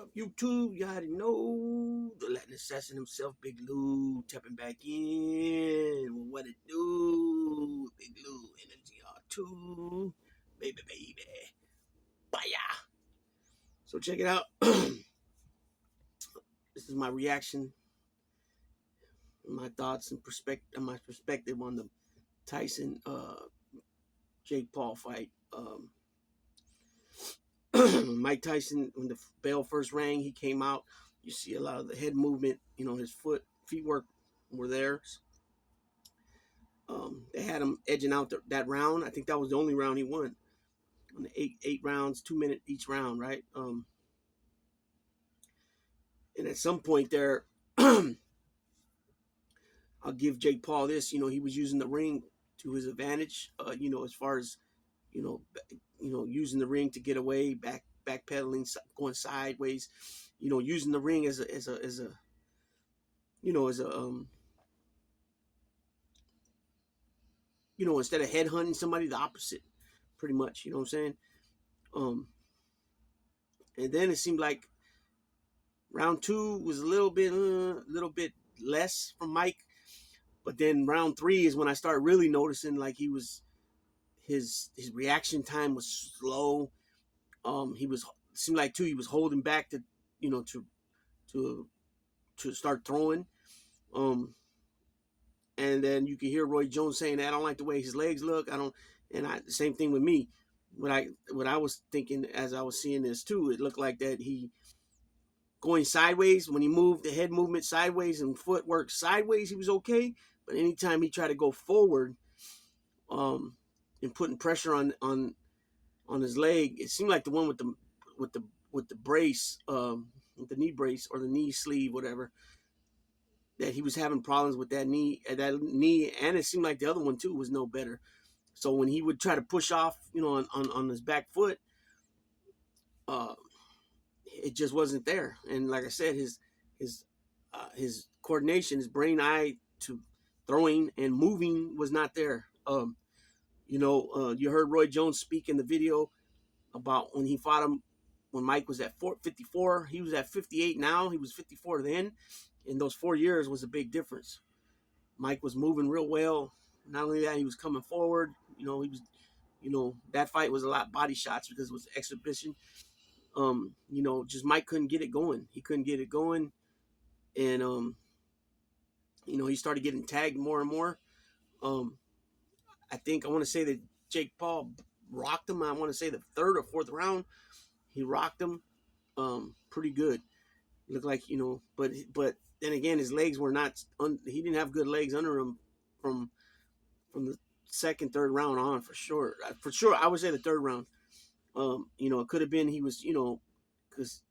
up, YouTube? You already know the Latin assassin himself, Big Lou, tapping back in. Well, what it do? Big Lou, NMGR2, baby. Baya. So check it out. This is my reaction, my thoughts and my perspective on the Tyson Jake Paul fight. Mike Tyson, when the bell first rang, he came out. You see a lot of the head movement. You know, his feet work were there. They had him edging out that round. I think that was the only round he won. On the eight rounds, 2 minutes each round, right? And at some point there, I'll give Jake Paul this. You know, he was using the ring to his advantage. You know, as far as using the ring to get away, backpedaling, going sideways. You know, using the ring as a instead of headhunting somebody, the opposite, pretty much. You know what I'm saying? And then it seemed like round two was a little bit less from Mike, but then round three is when I started really noticing like his reaction time was slow. Seemed like too he was holding back to start throwing. And then you can hear Roy Jones saying that I don't like the way his legs look. Same thing with me. What I was thinking as I was seeing this too, it looked like that he going sideways when he moved, the head movement sideways and footwork sideways, he was okay. But anytime he tried to go forward, and putting pressure on his leg, it seemed like the one with the brace, with the knee brace or the knee sleeve, whatever, that he was having problems with that knee, and it seemed like the other one too was no better. So when he would try to push off, on his back foot, it just wasn't there. And like I said, his coordination, his brain eye to throwing and moving was not there. You heard Roy Jones speak in the video about when he fought him when Mike was at 54. He was at 58 now. He was 54 then. In those 4 years was a big difference. Mike was moving real well. Not only that, he was coming forward. That fight was a lot of body shots because it was exhibition. Just Mike couldn't get it going. He couldn't get it going. And, he started getting tagged more and more. I want to say that Jake Paul rocked him. I want to say the third or fourth round, he rocked him pretty good. Looked like, but then again, his legs were not, he didn't have good legs under him from the second, third round on, for sure. I would say the third round. It could have been he was, because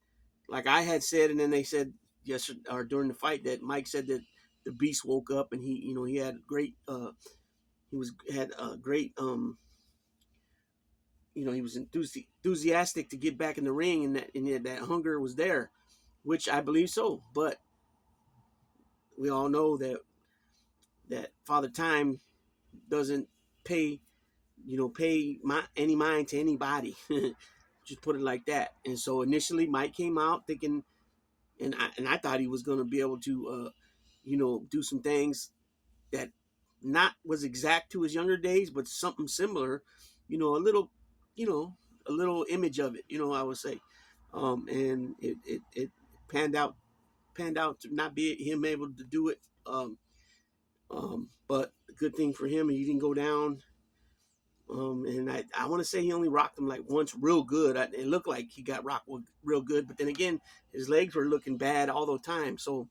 like I had said, and then they said yesterday or during the fight that Mike said that the beast woke up and he had great, he was enthusiastic to get back in the ring, and that hunger was there, which I believe so. But we all know that Father Time doesn't pay any mind to anybody. Just put it like that. And so initially Mike came out thinking, and I thought he was going to be able to, do some things that not was exact to his younger days, but something similar, a little image of it, I would say. And it panned out to not be him able to do it. But the good thing for him, he didn't go down. And I want to say he only rocked him like once real good. It looked like he got rocked real good, but then again, his legs were looking bad all the time. So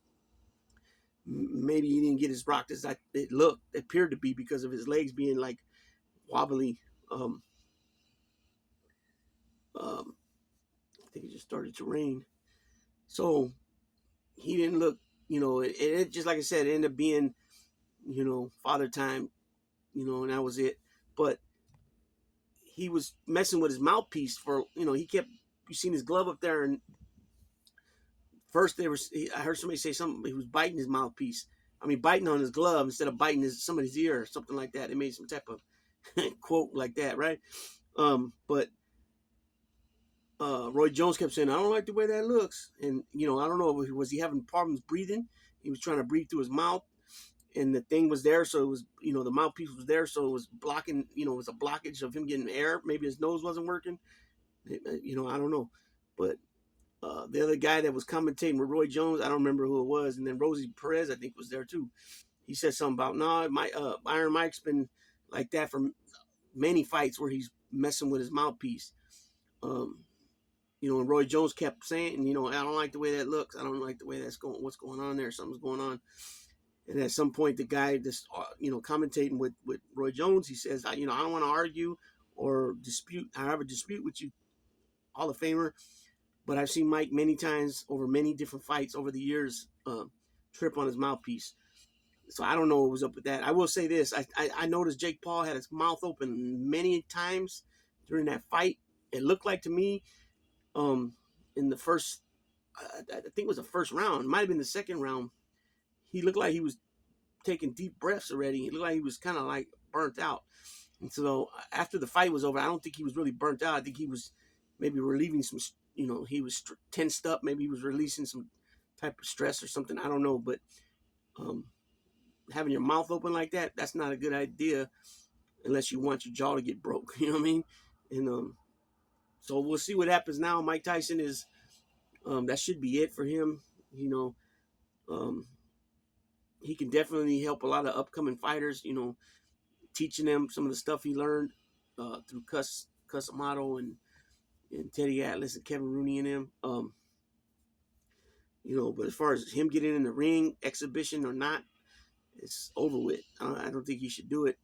maybe he didn't get as rocked as it appeared to be because of his legs being like wobbly. I think it just started to rain. So he didn't look, it just like I said, it ended up being, Father Time, and that was it. But he was messing with his mouthpiece for, you seen his glove up there, and first I heard somebody say something, he was biting his mouthpiece. I mean, biting on his glove instead of biting somebody's ear or something like that. They made some type of quote like that, right? But Roy Jones kept saying, "I don't like the way that looks," and I don't know, was he having problems breathing? He was trying to breathe through his mouth, and the thing was there, so it was, the mouthpiece was there, so it was blocking. It was a blockage of him getting air. Maybe his nose wasn't working. I don't know, but the other guy that was commentating with Roy Jones, I don't remember who it was, and then Rosie Perez, I think, was there too. He said something about, no, my Iron Mike's been like that for many fights where he's messing with his mouthpiece. Um, and Roy Jones kept saying, I don't like the way that looks. I don't like the way what's going on there. Something's going on. And at some point, the guy just, commentating with Roy Jones, he says, I don't want to argue or dispute. I have a dispute with you, Hall of Famer, but I've seen Mike many times over many different fights over the years trip on his mouthpiece. So I don't know what was up with that. I will say this. I noticed Jake Paul had his mouth open many times during that fight. It looked like to me, in the first, I think it was the first round, it might have been the second round, he looked like he was taking deep breaths already. He looked like he was kind of like burnt out. And so after the fight was over, I don't think he was really burnt out. I think he was maybe relieving some, he was tensed up. Maybe he was releasing some type of stress or something. I don't know. But having your mouth open like that, that's not a good idea unless you want your jaw to get broke. You know what I mean? And so we'll see what happens now. Mike Tyson is, that should be it for him. He can definitely help a lot of upcoming fighters, teaching them some of the stuff he learned through Cus Amato and Teddy Atlas and Kevin Rooney and him. But as far as him getting in the ring, exhibition or not, it's over with. I don't think he should do it.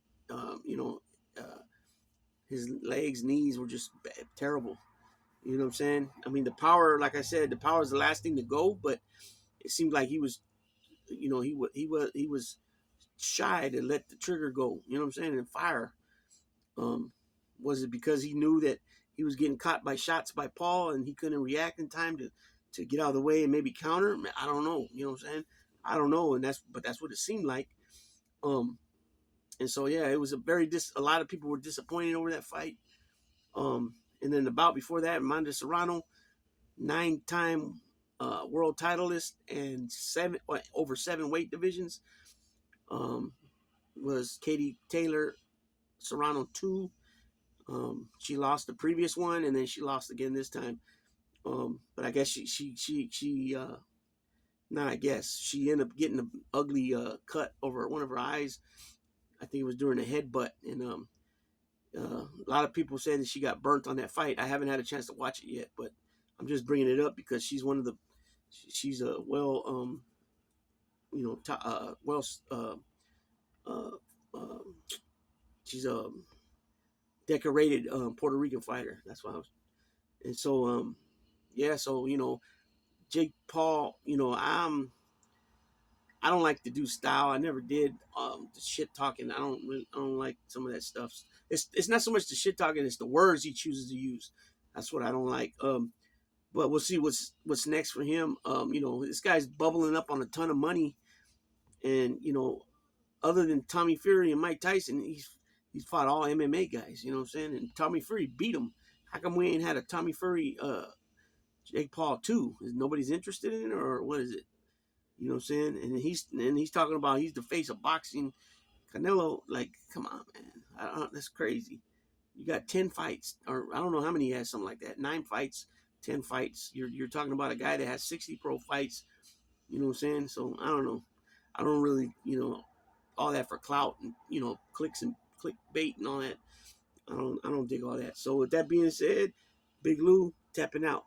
His legs, knees were just terrible. You know what I'm saying? I mean, the power, like I said, the power is the last thing to go, but it seemed like he was, he was shy to let the trigger go. You know what I'm saying? And fire. Was it because he knew that he was getting caught by shots by Paul and he couldn't react in time to get out of the way and maybe counter? I don't know. You know what I'm saying? I don't know. But that's what it seemed like. And so yeah, it was a lot of people were disappointed over that fight. And then the bout before that, Amanda Serrano, 9-time world titleist and over 7 weight divisions, was Katie Taylor Serrano 2. She lost the previous one, and then she lost again this time. But I guess she not I guess she ended up getting an ugly cut over one of her eyes. I think it was during a headbutt, and a lot of people said that she got burnt on that fight. I haven't had a chance to watch it yet, but I'm just bringing it up because she's she's a well, she's a decorated Puerto Rican fighter. That's why and so yeah, so Jake Paul, I don't like to do style. I never did. The shit talking. I don't like some of that stuff. It's not so much the shit talking. It's the words he chooses to use. That's what I don't like. But we'll see what's next for him. This guy's bubbling up on a ton of money, and other than Tommy Fury and Mike Tyson, he's fought all MMA guys. You know what I'm saying? And Tommy Fury beat him. How come we ain't had a Tommy Fury, Jake Paul 2? Is nobody's interested in it, or what is it? You know what I'm saying? And he's talking about he's the face of boxing. Canelo, like, come on, man. That's crazy. You got 10 fights, or I don't know how many he has, something like that. 9 fights, 10 fights. You're talking about a guy that has 60 pro fights. You know what I'm saying? So I don't know. I don't really, all that for clout and clicks and clickbait and all that. I don't dig all that. So with that being said, Big Lou tapping out.